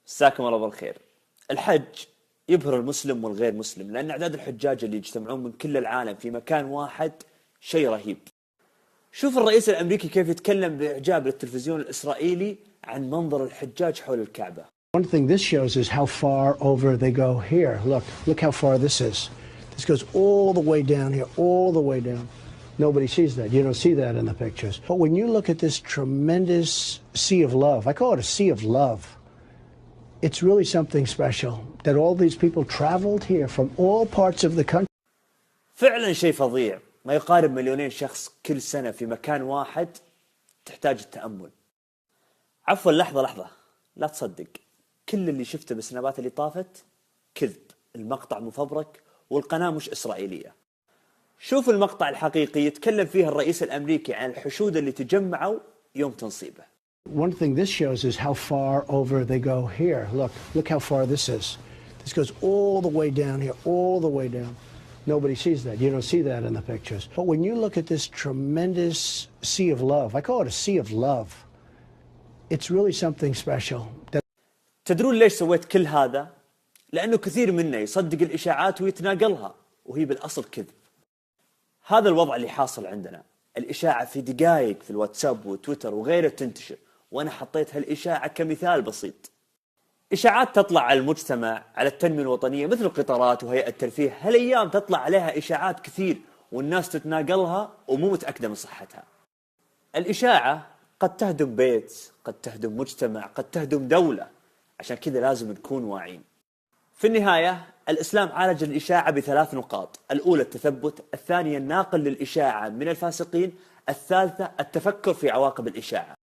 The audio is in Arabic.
مساكم الله بالخير. الحج يبهر المسلم والغير مسلم، لأن أعداد الحجاج اللي يجتمعون من كل العالم في مكان واحد شيء رهيب. شوف الرئيس الأمريكي كيف يتكلم بإعجاب للتلفزيون الإسرائيلي عن منظر الحجاج حول الكعبة. One thing this shows is how far over they go here. Look how far this is. This goes all the way down here, all the way down. Nobody sees that. You don't see that in the pictures. But when you look at this tremendous sea of love, I call it a sea of love. It's really something special that all these people traveled here from all parts of the country. فعلا شيء فظيع، ما يقارب 2,000,000 شخص كل سنة في مكان واحد. تحتاج التأمل. عفوا، لحظة، لا تصدق، كل اللي شفته بالسنابات اللي طافت كذب، المقطع مفبرك والقناة مش إسرائيلية. شوف المقطع الحقيقي يتكلم فيه الرئيس الأمريكي عن الحشود اللي تجمعوا يوم تنصيبه. One thing this shows is how far over they go here. Look how far this is. This goes all the way down here, all the way down. Nobody sees that. You don't see that in the pictures. But when you look at this tremendous sea of love, I call it a sea of love. It's really something special. تدرون ليش سويت كل هذا؟ لأنه كثير منا يصدق الإشاعات ويتناقلها وهي بالأصل كذب. هذا الوضع اللي حاصل عندنا. الإشاعة في دقائق في الواتساب وتويتر وغيره تنتشر، وأنا حطيت هالإشاعة كمثال بسيط. إشاعات تطلع على المجتمع، على التنمية الوطنية مثل القطارات وهيئة الترفيه، هالأيام تطلع عليها إشاعات كثير والناس تتناقلها ومو متأكدة من صحتها. الإشاعة قد تهدم بيت، قد تهدم مجتمع، قد تهدم دولة. عشان كذا لازم نكون واعين. في النهاية الإسلام عالج الإشاعة ب3 نقاط: الأولى التثبت، الثانية الناقل للإشاعة من الفاسقين، الثالثة التفكر في عواقب الإشاعة.